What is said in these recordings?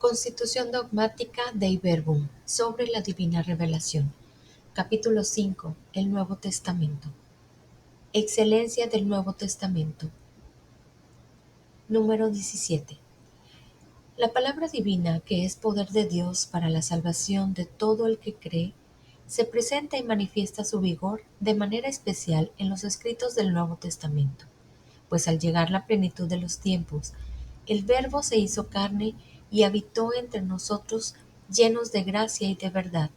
Constitución dogmática Dei Verbum sobre la divina revelación. Capítulo 5. El Nuevo Testamento. Excelencia del Nuevo Testamento. Número 17. La palabra divina, que es poder de Dios para la salvación de todo el que cree, se presenta y manifiesta su vigor de manera especial en los escritos del Nuevo Testamento, pues al llegar la plenitud de los tiempos, el Verbo se hizo carne y habitó entre nosotros llenos de gracia y de verdad.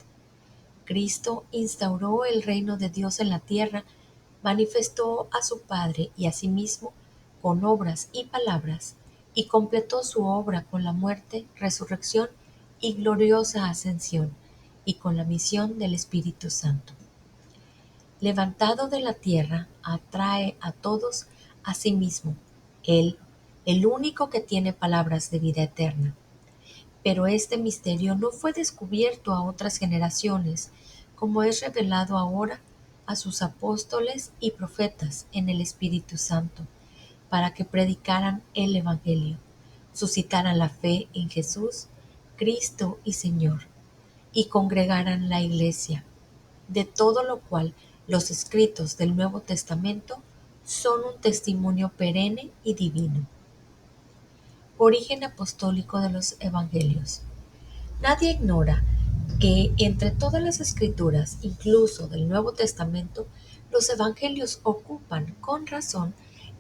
Cristo instauró el reino de Dios en la tierra, manifestó a su Padre y a sí mismo con obras y palabras, y completó su obra con la muerte, resurrección y gloriosa ascensión, y con la misión del Espíritu Santo. Levantado de la tierra, atrae a todos a sí mismo, Él, el único que tiene palabras de vida eterna. Pero este misterio no fue descubierto a otras generaciones, como es revelado ahora a sus apóstoles y profetas en el Espíritu Santo, para que predicaran el Evangelio, suscitaran la fe en Jesús, Cristo y Señor, y congregaran la Iglesia, de todo lo cual los escritos del Nuevo Testamento son un testimonio perenne y divino. Origen apostólico de los Evangelios. Nadie ignora que entre todas las escrituras, incluso del Nuevo Testamento, los Evangelios ocupan, con razón,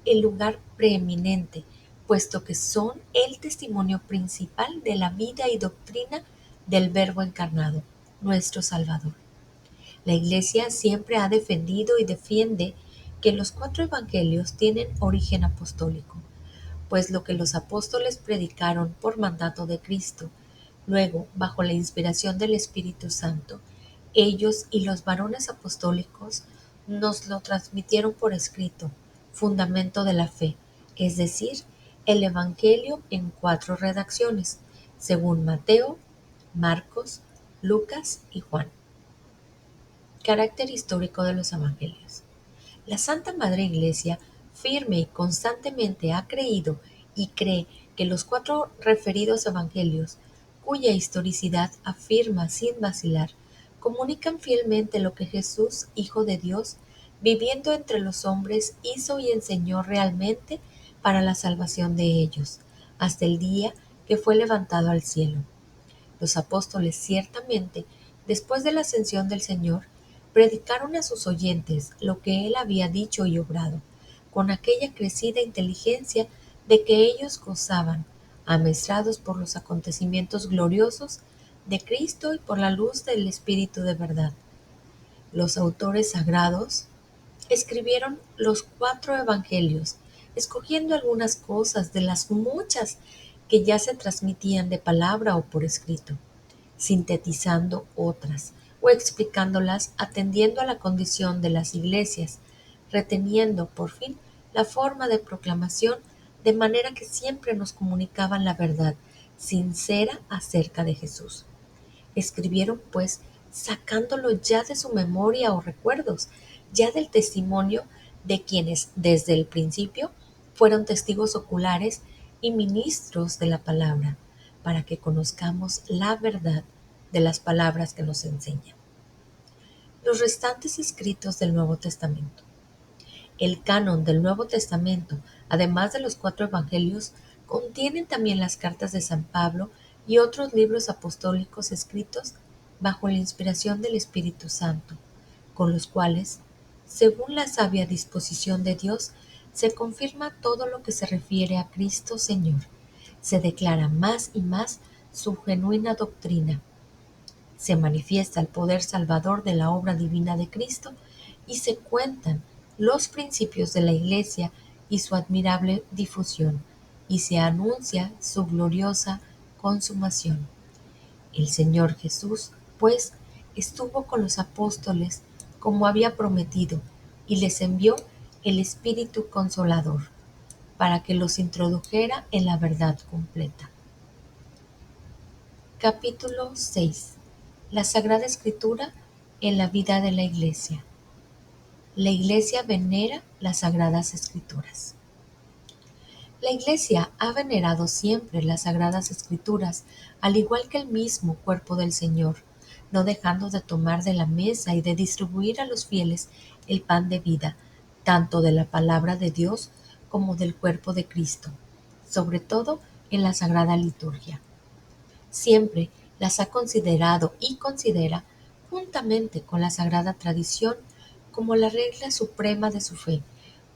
el lugar preeminente, puesto que son el testimonio principal de la vida y doctrina del Verbo encarnado, nuestro Salvador. La Iglesia siempre ha defendido y defiende que los 4 Evangelios tienen origen apostólico, pues lo que los apóstoles predicaron por mandato de Cristo, luego, bajo la inspiración del Espíritu Santo, ellos y los varones apostólicos nos lo transmitieron por escrito, fundamento de la fe, es decir, el Evangelio en 4 redacciones, según Mateo, Marcos, Lucas y Juan. Carácter histórico de los Evangelios. La Santa Madre Iglesia firme y constantemente ha creído y cree que los 4 referidos evangelios, cuya historicidad afirma sin vacilar, comunican fielmente lo que Jesús, Hijo de Dios, viviendo entre los hombres, hizo y enseñó realmente para la salvación de ellos, hasta el día que fue levantado al cielo. Los apóstoles ciertamente, después de la ascensión del Señor, predicaron a sus oyentes lo que Él había dicho y obrado, con aquella crecida inteligencia de que ellos gozaban, amestrados por los acontecimientos gloriosos de Cristo y por la luz del Espíritu de verdad. Los autores sagrados escribieron los 4 evangelios, escogiendo algunas cosas de las muchas que ya se transmitían de palabra o por escrito, sintetizando otras o explicándolas atendiendo a la condición de las iglesias, reteniendo por fin la forma de proclamación de manera que siempre nos comunicaban la verdad sincera acerca de Jesús. Escribieron, pues, sacándolo ya de su memoria o recuerdos, ya del testimonio de quienes desde el principio fueron testigos oculares y ministros de la palabra, para que conozcamos la verdad de las palabras que nos enseñan. Los restantes escritos del Nuevo Testamento. El canon del Nuevo Testamento, además de los 4 evangelios, contienen también las cartas de San Pablo y otros libros apostólicos escritos bajo la inspiración del Espíritu Santo, con los cuales, según la sabia disposición de Dios, se confirma todo lo que se refiere a Cristo Señor, se declara más y más su genuina doctrina, se manifiesta el poder salvador de la obra divina de Cristo y se cuentan los principios de la Iglesia y su admirable difusión, y se anuncia su gloriosa consumación. El Señor Jesús, pues, estuvo con los apóstoles como había prometido, y les envió el Espíritu Consolador, para que los introdujera en la verdad completa. Capítulo 6. La Sagrada Escritura en la vida de la Iglesia. La Iglesia venera las Sagradas Escrituras. La Iglesia ha venerado siempre las Sagradas Escrituras, al igual que el mismo cuerpo del Señor, no dejando de tomar de la mesa y de distribuir a los fieles el pan de vida, tanto de la palabra de Dios como del cuerpo de Cristo, sobre todo en la Sagrada Liturgia. Siempre las ha considerado y considera, juntamente con la sagrada tradición, como la regla suprema de su fe,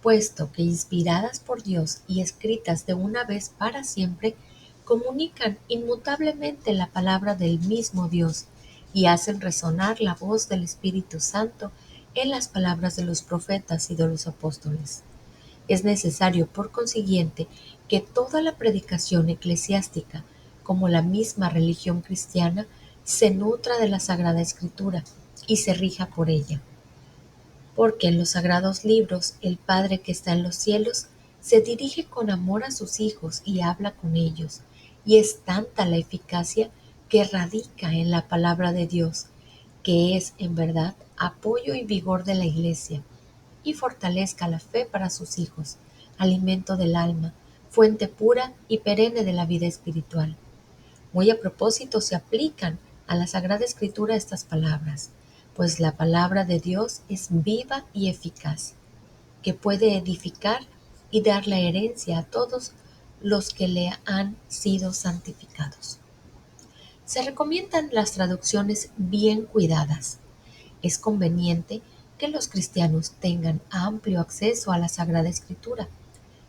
puesto que inspiradas por Dios y escritas de una vez para siempre, comunican inmutablemente la palabra del mismo Dios y hacen resonar la voz del Espíritu Santo en las palabras de los profetas y de los apóstoles. Es necesario, por consiguiente, que toda la predicación eclesiástica, como la misma religión cristiana, se nutra de la Sagrada Escritura y se rija por ella. Porque en los sagrados libros el Padre que está en los cielos se dirige con amor a sus hijos y habla con ellos, y es tanta la eficacia que radica en la palabra de Dios, que es en verdad apoyo y vigor de la Iglesia, y fortalezca la fe para sus hijos, alimento del alma, fuente pura y perenne de la vida espiritual. Muy a propósito se aplican a la Sagrada Escritura estas palabras, pues la palabra de Dios es viva y eficaz, que puede edificar y dar la herencia a todos los que le han sido santificados. Se recomiendan las traducciones bien cuidadas. Es conveniente que los cristianos tengan amplio acceso a la Sagrada Escritura.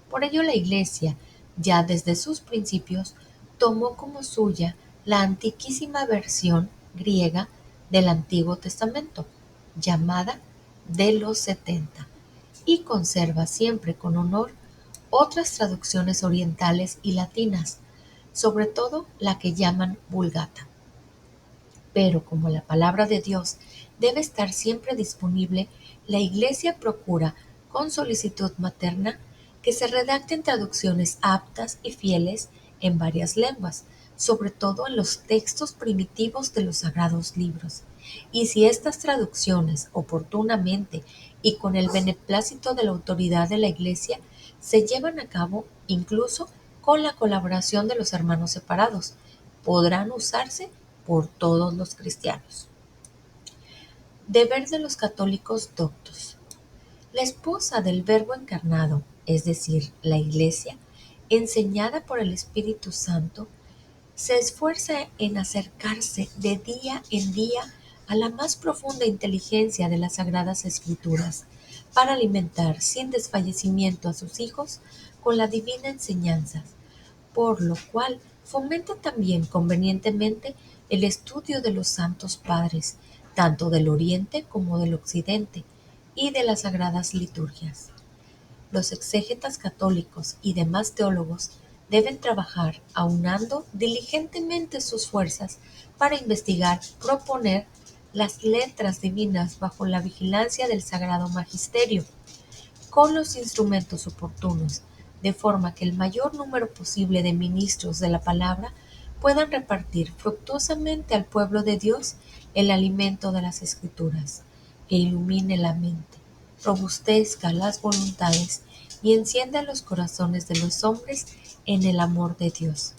Por ello la Iglesia, ya desde sus principios, tomó como suya la antiquísima versión griega del Antiguo Testamento, llamada de los 70, y conserva siempre con honor otras traducciones orientales y latinas, sobre todo la que llaman Vulgata. Pero como la palabra de Dios debe estar siempre disponible, la Iglesia procura, con solicitud materna, que se redacten traducciones aptas y fieles en varias lenguas, sobre todo en los textos primitivos de los sagrados libros. Y si estas traducciones, oportunamente y con el beneplácito de la autoridad de la Iglesia, se llevan a cabo incluso con la colaboración de los hermanos separados, podrán usarse por todos los cristianos. Deber de los católicos doctos. La esposa del Verbo encarnado, es decir, la Iglesia, enseñada por el Espíritu Santo, se esfuerza en acercarse de día en día a la más profunda inteligencia de las Sagradas Escrituras, para alimentar sin desfallecimiento a sus hijos con la divina enseñanza, por lo cual fomenta también convenientemente el estudio de los santos padres, tanto del Oriente como del Occidente, y de las sagradas liturgias. Los exégetas católicos y demás teólogos deben trabajar aunando diligentemente sus fuerzas para investigar, proponer las letras divinas bajo la vigilancia del Sagrado Magisterio, con los instrumentos oportunos, de forma que el mayor número posible de ministros de la palabra puedan repartir fructuosamente al pueblo de Dios el alimento de las Escrituras, que ilumine la mente, robustezca las voluntades y encienda los corazones de los hombres en el amor de Dios.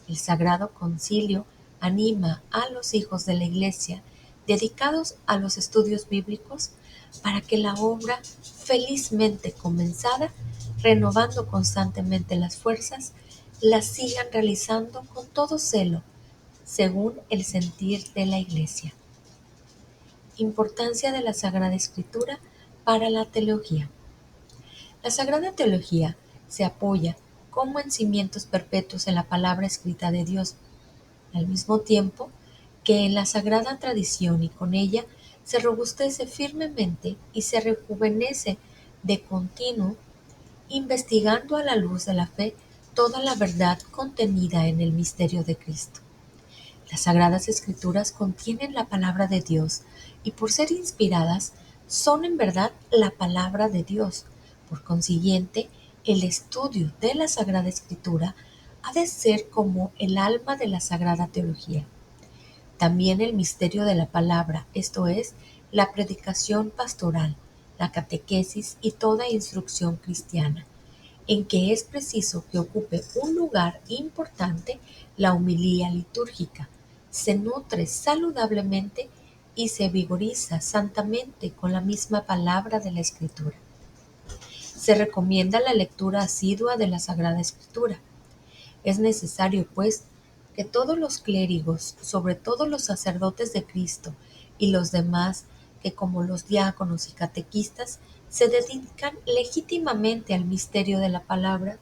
El Sagrado Concilio anima a los hijos de la Iglesia dedicados a los estudios bíblicos para que la obra felizmente comenzada, renovando constantemente las fuerzas, la sigan realizando con todo celo, según el sentir de la Iglesia. Importancia de la Sagrada Escritura para la teología. La Sagrada Teología se apoya como en cimientos perpetuos en la palabra escrita de Dios, al mismo tiempo que en la sagrada tradición, y con ella se robustece firmemente y se rejuvenece de continuo, investigando a la luz de la fe toda la verdad contenida en el misterio de Cristo. Las sagradas escrituras contienen la palabra de Dios y, por ser inspiradas, son en verdad la palabra de Dios. Por consiguiente, el estudio de la Sagrada Escritura ha de ser como el alma de la Sagrada Teología. También el misterio de la palabra, esto es, la predicación pastoral, la catequesis y toda instrucción cristiana, en que es preciso que ocupe un lugar importante la homilía litúrgica, se nutre saludablemente y se vigoriza santamente con la misma palabra de la Escritura. Se recomienda la lectura asidua de la Sagrada Escritura. Es necesario, pues, que todos los clérigos, sobre todo los sacerdotes de Cristo y los demás que como los diáconos y catequistas se dedican legítimamente al misterio de la palabra,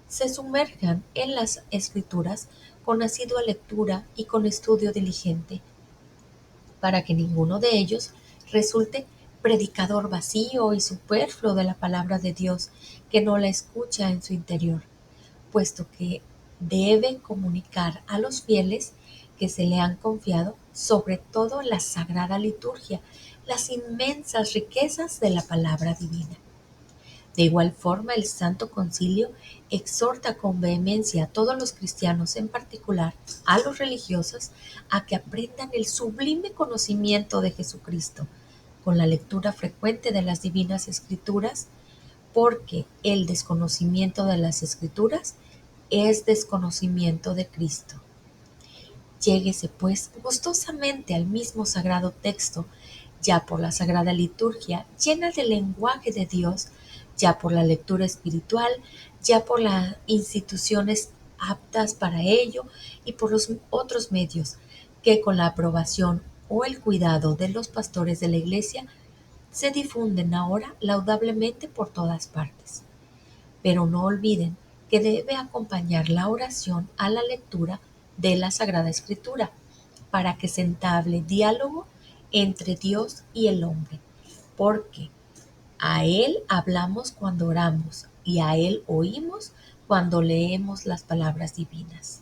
se sumerjan en las Escrituras con asidua lectura y con estudio diligente, para que ninguno de ellos resulte predicador vacío y superfluo de la palabra de Dios, que no la escucha en su interior, puesto que debe comunicar a los fieles que se le han confiado, sobre todo la sagrada liturgia, las inmensas riquezas de la palabra divina. De igual forma, el Santo Concilio exhorta con vehemencia a todos los cristianos, en particular a los religiosos, a que aprendan el sublime conocimiento de Jesucristo, con la lectura frecuente de las divinas Escrituras, porque el desconocimiento de las Escrituras es desconocimiento de Cristo. Lléguese, pues, gustosamente al mismo sagrado texto, ya por la sagrada liturgia, llena del lenguaje de Dios, ya por la lectura espiritual, ya por las instituciones aptas para ello y por los otros medios que con la aprobación o el cuidado de los pastores de la Iglesia se difunden ahora laudablemente por todas partes. Pero no olviden que debe acompañar la oración a la lectura de la Sagrada Escritura, para que se entable diálogo entre Dios y el hombre, porque a Él hablamos cuando oramos y a Él oímos cuando leemos las palabras divinas.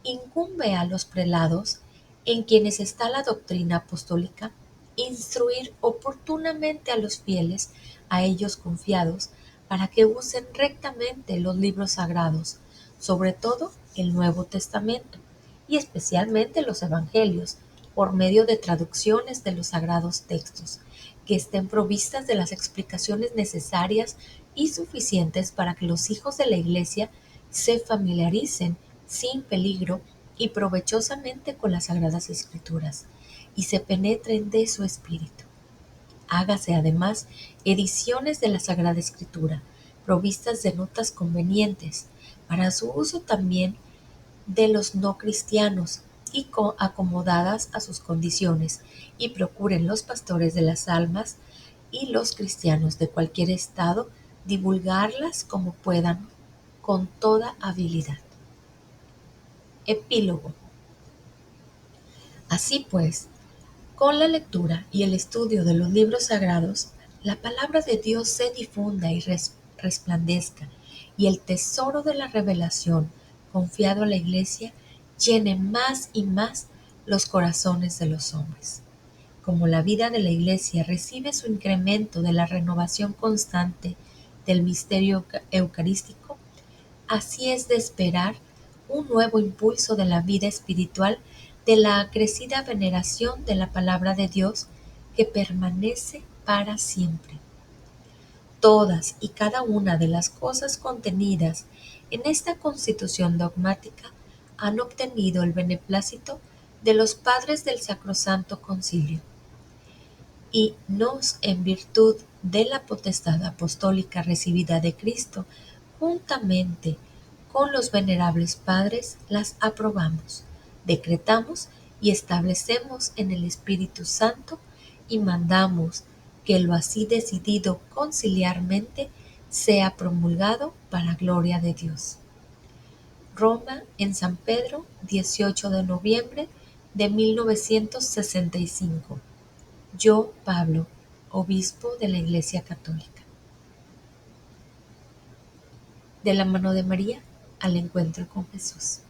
Incumbe a los prelados, en quienes está la doctrina apostólica, instruir oportunamente a los fieles, a ellos confiados, para que usen rectamente los libros sagrados, sobre todo el Nuevo Testamento, y especialmente los Evangelios, por medio de traducciones de los sagrados textos, que estén provistas de las explicaciones necesarias y suficientes para que los hijos de la Iglesia se familiaricen sin peligro y provechosamente con las Sagradas Escrituras, y se penetren de su espíritu. Hágase además ediciones de la Sagrada Escritura, provistas de notas convenientes, para su uso también de los no cristianos y acomodadas a sus condiciones, y procuren los pastores de las almas y los cristianos de cualquier estado divulgarlas como puedan con toda habilidad. Epílogo. Así pues, con la lectura y el estudio de los libros sagrados, la palabra de Dios se difunda y resplandezca, y el tesoro de la revelación confiado a la Iglesia llene más y más los corazones de los hombres. Como la vida de la Iglesia recibe su incremento de la renovación constante del misterio eucarístico, así es de esperar un nuevo impulso de la vida espiritual, de la acrecida veneración de la palabra de Dios, que permanece para siempre. Todas y cada una de las cosas contenidas en esta constitución dogmática han obtenido el beneplácito de los padres del Sacrosanto Concilio, y nos, en virtud de la potestad apostólica recibida de Cristo, juntamente con los venerables padres, las aprobamos, decretamos y establecemos en el Espíritu Santo, y mandamos que lo así decidido conciliarmente sea promulgado para gloria de Dios. Roma, en San Pedro, 18 de noviembre de 1965. Yo, Pablo, obispo de la Iglesia Católica. De la mano de María, al encuentro con Jesús.